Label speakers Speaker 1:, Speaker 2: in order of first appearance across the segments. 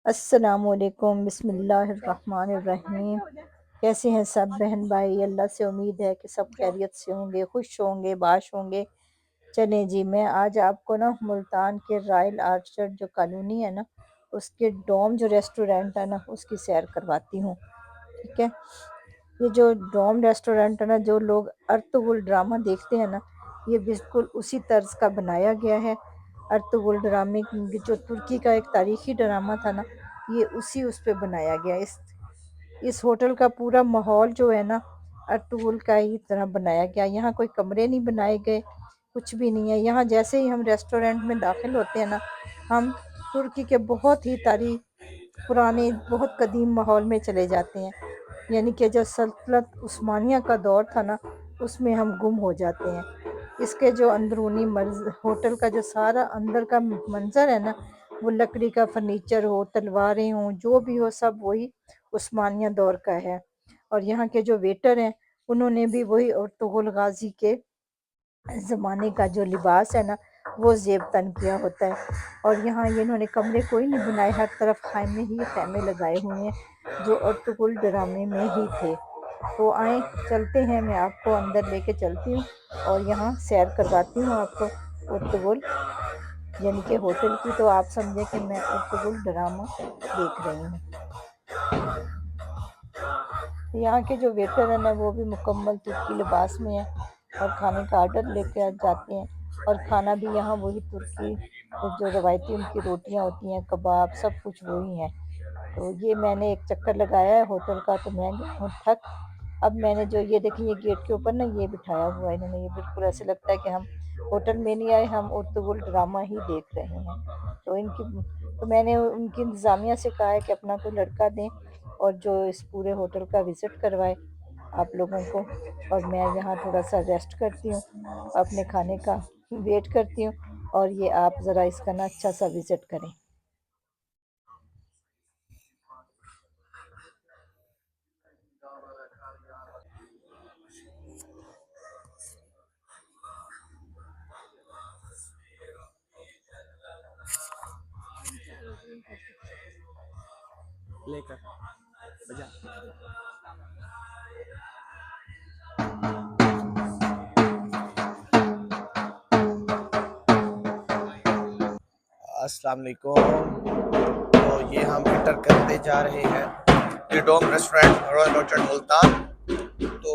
Speaker 1: अस्सलामुअलैकुम बिस्मिल्लाहिर्रहमानिर्रहीम। कैसे हैं सब बहन भाई? अल्लाह से उम्मीद है कि सब खैरियत से होंगे, खुश होंगे, बाश होंगे। चलें जी, मैं आज आपको ना मुल्तान के रॉयल आर्चर्ड जो कॉलोनी है ना, उसके डोम जो रेस्टोरेंट है ना, उसकी सैर करवाती हूँ। ठीक है, ये जो डोम रेस्टोरेंट है ना, जो लोग अर्तुगरुल ड्रामा देखते हैं ना, ये बिल्कुल उसी तर्ज का बनाया गया है। अर्तुगरुल ड्रामे जो तुर्की का एक तारीखी ड्रामा था ना, ये उस पे बनाया गया। इस होटल का पूरा माहौल जो है ना, अर्तुगरुल का ही तरह बनाया गया। यहाँ कोई कमरे नहीं बनाए गए, कुछ भी नहीं है। यहाँ जैसे ही हम रेस्टोरेंट में दाखिल होते हैं ना, हम तुर्की के बहुत ही पुराने, बहुत कदीम माहौल में चले जाते हैं। यानी कि जो सल्तनत उस्मानिया का दौर था ना, उसमें हम गुम हो जाते हैं। इसके जो अंदरूनी होटल का जो सारा अंदर का मंजर है ना, वो लकड़ी का फर्नीचर हो, तलवारें हों, जो भी हो, सब वही उस्मानिया दौर का है। और यहाँ के जो वेटर हैं, उन्होंने भी वही अर्तुगरुल गाजी के ज़माने का जो लिबास है ना, वो ज़ेब तन किया होता है। और यहाँ ये इन्होंने कमरे कोई नहीं बनाए, हर तरफ खैमे ही खैमे लगाए हुए हैं, जो अर्तुगरुल ड्रामे में ही थे। तो आए, चलते हैं, मैं आपको अंदर लेके चलती हूँ और यहाँ सैर करवाती हूँ आपको अर्तुगरुल यानी कि होटल की। तो आप समझे कि मैं अर्तुगरुल ड्रामा देख रही हूँ। यहाँ के जो वेटर हैं ना, वो भी मुकम्मल तुर्की लिबास में है और खाने का आर्डर लेकर जाते हैं। और खाना भी यहाँ वही तुर्की, जो रवायती उनकी रोटियाँ होती हैं, कबाब, सब कुछ वही है। तो ये मैंने एक चक्कर लगाया है होटल का, तो मैं गई हूँ थक। अब मैंने जो ये देखिए, ये गेट के ऊपर ना ये बिठाया हुआ है इन्होंने, ये बिल्कुल ऐसे लगता है कि हम होटल में नहीं आए, हम अर्तुगरुल ड्रामा ही देख रहे हैं। तो मैंने उनकी इंतज़ामिया से कहा है कि अपना कोई लड़का दें और जो इस पूरे होटल का विज़िट करवाए आप लोगों को। और मैं यहाँ थोड़ा सा रेस्ट करती हूँ, अपने खाने का वेट करती हूँ, और ये आप ज़रा इसका ना अच्छा सा विज़िट करें।
Speaker 2: लेकर बजा। अस्सलाम वालेकुम। तो ये हम इंटर करते जा रहे हैं ये डोम रेस्टोरेंट रॉयल ऑर्चर्ड मुल्तान। तो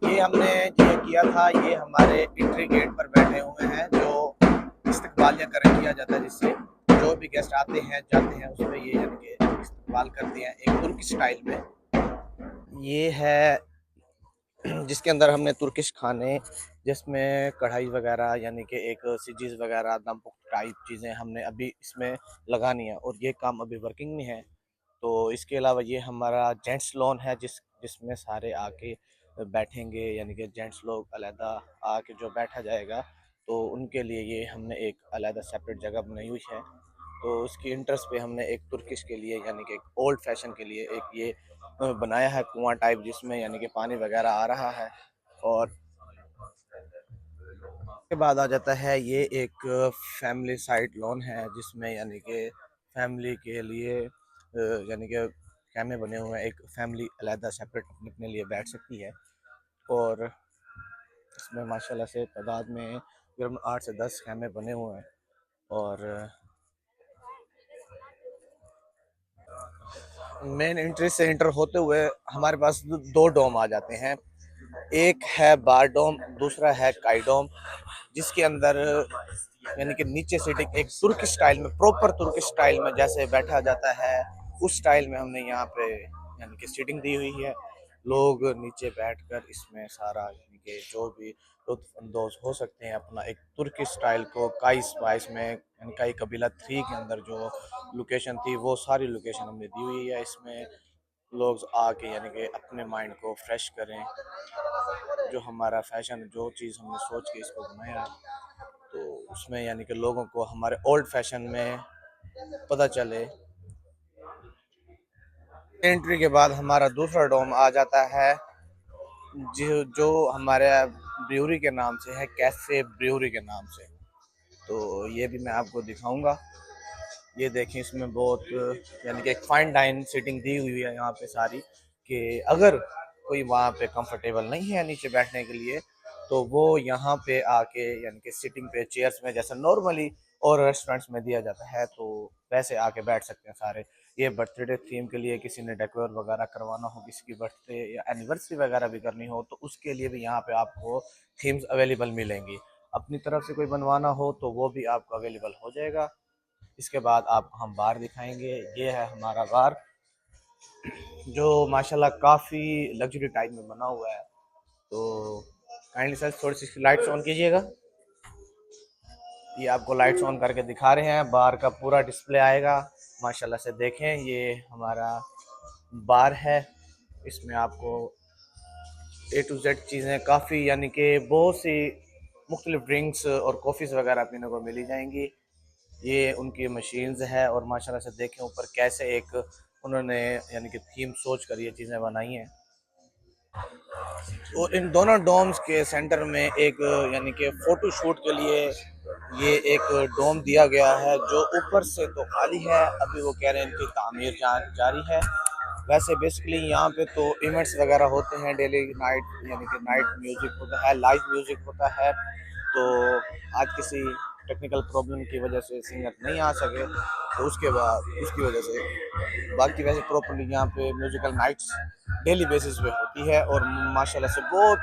Speaker 2: ये हमने ये किया था, ये हमारे एंट्री गेट पर बैठे हुए हैं, जो इस्तकबालिया कर किया जाता है, जिससे जो भी गेस्ट आते हैं जाते हैं उसमें ये यानी कि इस्तकबाल करते हैं एक तुर्की स्टाइल में। ये है जिसके अंदर हमने तुर्किश खाने, जिसमें कढ़ाई वगैरह यानी कि एक सीजीज वगैरह दम टाइप चीज़ें हमने अभी इसमें लगानी है, और ये काम अभी वर्किंग में है। तो इसके अलावा ये हमारा जेंट्स लॉन है, जिसमें सारे आके बैठेंगे, यानी कि जेंट्स लोग अलहदा आके जो बैठा जाएगा, तो उनके लिए ये हमने एक अलहदा सेपरेट जगह बनाई हुई है। तो उसकी इंटरेस्ट पे हमने एक तुर्किश के लिए यानी कि एक ओल्ड फैशन के लिए एक ये बनाया है कुआं टाइप, जिसमें यानी कि पानी वगैरह आ रहा है। और के बाद आ जाता है ये एक फैमिली साइड लोन है, जिसमें यानी कि फैमिली के लिए यानी कि कैमे बने हुए हैं, एक फैमिली अलहदा सेपरेट अपने अपने लिए बैठ सकती है। और इसमें माशाल्लाह से तादाद में तकरीबन 8 से 10 कैमे बने हुए हैं। और मेन एंट्री से इंटर होते हुए हमारे पास दो डोम आ जाते हैं। एक है बार डोम, दूसरा है काई डोम, जिसके अंदर यानी कि नीचे सीटिंग एक तुर्की स्टाइल में, प्रॉपर तुर्की स्टाइल में जैसे बैठा जाता है, उस स्टाइल में हमने यहाँ पे यानी कि सीटिंग दी हुई है। लोग नीचे बैठकर इसमें सारा यानी कि जो भी लुत्फ अंदोज हो सकते हैं अपना एक तुर्की स्टाइल को। काई स्पाइस में यानी काई कबीला 3 के अंदर जो लोकेशन थी, वो सारी लोकेशन हमने दी हुई है। इसमें लोग आके यानी कि अपने माइंड को फ्रेश करें, जो हमारा फैशन, जो चीज़ हमने सोच के इसको बनाया है, तो उसमें यानी कि लोगों को हमारे ओल्ड फैशन में पता चले। एंट्री के बाद हमारा दूसरा डोम आ जाता है, जो हमारे ब्रूअरी के नाम से है, कैफे ब्रूअरी के नाम से। तो ये भी मैं आपको दिखाऊंगा। ये देखें इसमें बहुत यानी कि एक फाइन डाइन सीटिंग दी हुई है यहाँ पे सारी, कि अगर कोई वहाँ पे कंफर्टेबल नहीं है नीचे बैठने के लिए तो वो यहाँ पे आके यानी कि सिटिंग पे चेयर्स में जैसे नॉर्मली और रेस्टोरेंट्स में दिया जाता है तो वैसे आके बैठ सकते हैं सारे। ये बर्थडे थीम के लिए किसी ने डेकोर वगैरह करवाना हो, किसी की बर्थडे या एनिवर्सरी वगैरह भी करनी हो तो उसके लिए भी यहाँ पे आपको थीम्स अवेलेबल मिलेंगी। अपनी तरफ से कोई बनवाना हो तो वो भी आपको अवेलेबल हो जाएगा। इसके बाद आपको हम बार दिखाएंगे। ये है हमारा बार जो माशाल्लाह काफ़ी लग्जरी टाइप में बना हुआ है। तो काइंडली सर थोड़ी सी लाइट्स ऑन कीजिएगा। ये आपको लाइट्स ऑन करके दिखा रहे हैं, बार का पूरा डिस्प्ले आएगा। माशाल्लाह से देखें, ये हमारा बार है। इसमें आपको ए टू जेड चीज़ें काफ़ी यानी कि बहुत सी मुख्तलिफ ड्रिंक्स और कॉफ़ीज़ वगैरह पीने को मिली जाएंगी। ये उनकी मशीन्स है और माशाल्लाह से देखें ऊपर कैसे एक उन्होंने यानी कि थीम सोच कर ये चीज़ें बनाई हैं। और इन दोनों डोम्स के सेंटर में एक यानी कि फ़ोटो शूट के लिए ये एक डोम दिया गया है जो ऊपर से तो खाली है, अभी वो कह रहे हैं इनकी तामीर जारी है। वैसे बेसिकली यहाँ पे तो इवेंट्स वगैरह होते हैं डेली नाइट, यानी कि नाइट म्यूज़िक होता है, लाइव म्यूज़िक होता है। तो आज किसी टेक्निकल प्रॉब्लम की वजह से सिंगर नहीं आ सके तो उसके बाद उसकी वजह से बाकी वैसे प्रॉपर्ली यहाँ पे म्यूज़िकल नाइट्स डेली बेसिस पे होती है और माशाल्लाह से बहुत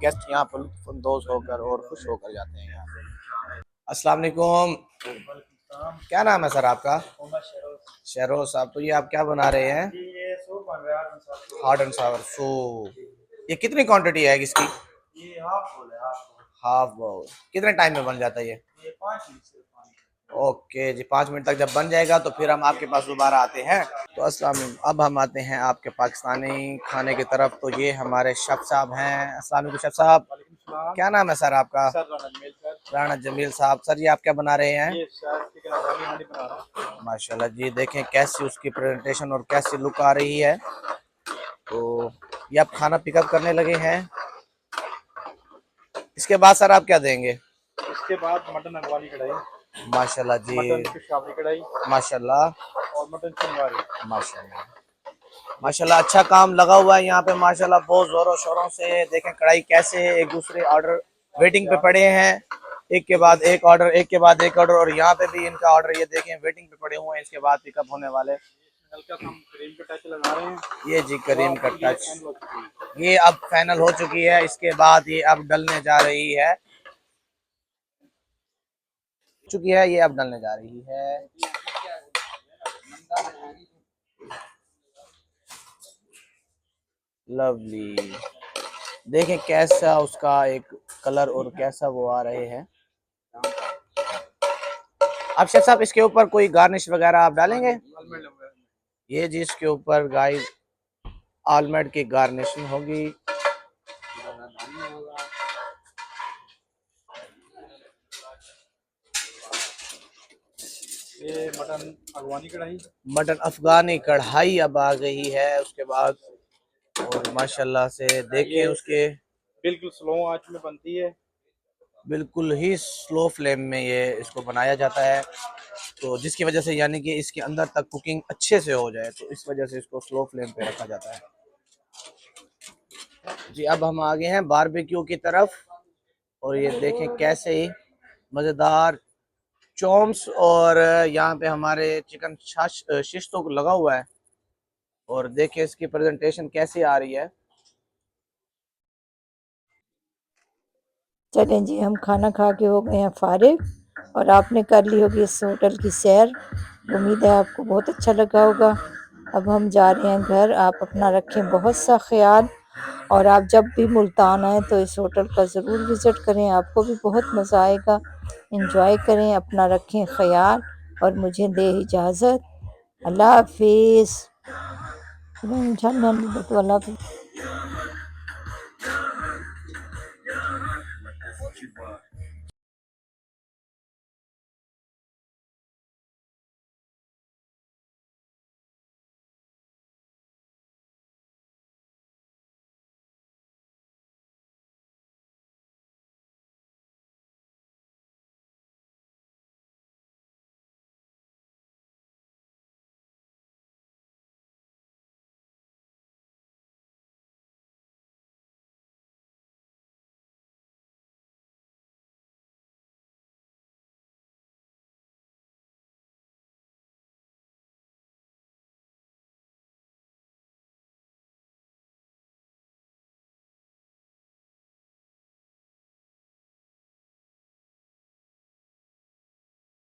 Speaker 2: गेस्ट यहाँ पर लुत्फ़अंदोज़ होकर और खुश होकर जाते हैं यहाँ पे। अस्सलाम वालेकुम। क्या नाम है सर आपका? शेरोज साहब। तो ये आप क्या बना रहे हैं? Hard and Sawar soup. ये कितनी क्वांटिटी है इसकी?
Speaker 3: ये हाफ बोल है,
Speaker 2: हाफ बाउल। कितने टाइम में बन जाता है ये?
Speaker 3: 5 मिनट से
Speaker 2: ओके जी, 5 मिनट तक जब बन जाएगा तो फिर हम आपके पास दोबारा आते हैं। तो अस्सलाम वालेकुम। अब हम आते हैं आपके पाकिस्तानी खाने की तरफ। तो ये हमारे शेफ साहब हैं। अस्सलाम वालेकुम शेफ साहब। क्या नाम है सर आपका? राणा जमील साहब। सर ये आप क्या बना रहे हैं?
Speaker 3: ये चिकन अफगानी हांडी बना रहा हूं।
Speaker 2: माशाल्लाह जी, देखें कैसी उसकी प्रेजेंटेशन और कैसी लुक आ रही है। तो ये आप खाना पिकअप करने लगे हैं। इसके बाद सर आप क्या देंगे?
Speaker 3: इसके बाद मटन अफगानी कढ़ाई,
Speaker 2: माशाल्लाह जी,
Speaker 3: मटन पेशावरी कढ़ाई
Speaker 2: माशाल्लाह
Speaker 3: और मटन चिंगारी।
Speaker 2: माशाल्लाह माशाल्लाह। अच्छा काम लगा हुआ है यहाँ पे माशाल्लाह, बहुत जोरों शोरों से। देखें कढ़ाई कैसे एक दूसरे ऑर्डर वेटिंग पे पड़े हैं, एक के बाद एक ऑर्डर, एक के बाद एक ऑर्डर। और यहाँ पे भी इनका ऑर्डर ये देखें वेटिंग पे पड़े हुए हैं, इसके बाद पिकअप होने वाले।
Speaker 3: हल्का सा हम क्रीम का टच लगा रहे हैं।
Speaker 2: ये जी करीम का
Speaker 3: ये
Speaker 2: टच,
Speaker 3: एंड हो चुकी है।
Speaker 2: ये अब फाइनल हो चुकी है। इसके बाद ये अब डलने जा रही है, चुकी है, ये अब डलने जा रही है। लवली। देखें कैसा उसका एक कलर और कैसा वो आ रहे हैं। अब शेफ साहब इसके ऊपर कोई गार्निश वगैरह आप डालेंगे? ये जी इसके ऊपर गाइस आलमंड की गार्निशिंग होगी।
Speaker 3: ये मटन अफगानी कढ़ाई,
Speaker 2: मटन अफगानी कढ़ाई अब आ गई है उसके बाद। और माशाल्लाह से देखिए उसके
Speaker 3: बिल्कुल स्लो आंच में बनती है।
Speaker 2: बिल्कुल ही स्लो फ्लेम में ये इसको बनाया जाता है, तो जिसकी वजह से यानी कि इसके अंदर तक कुकिंग अच्छे से हो जाए, तो इस वजह से इसको स्लो फ्लेम पे रखा जाता है जी। अब हम आ गए हैं बारबेक्यू की तरफ और ये देखें कैसे ही मज़ेदार चॉम्स और यहाँ पे हमारे चिकन शिश तो लगा हुआ है। और देखिए इसकी प्रेजेंटेशन कैसी आ रही है।
Speaker 1: चलें जी, हम खाना खा के हो गए हैं फारिग और आपने कर ली होगी इस होटल की सैर। उम्मीद है आपको बहुत अच्छा लगा होगा। अब हम जा रहे हैं घर। आप अपना रखें बहुत सा ख्याल और आप जब भी मुल्तान आएँ तो इस होटल का ज़रूर विज़िट करें, आपको भी बहुत मज़ा आएगा। एंजॉय करें, अपना रखें ख्याल और मुझे दे इजाज़त। अल्लाह हाफिज़। अल्लाह हाफिज़।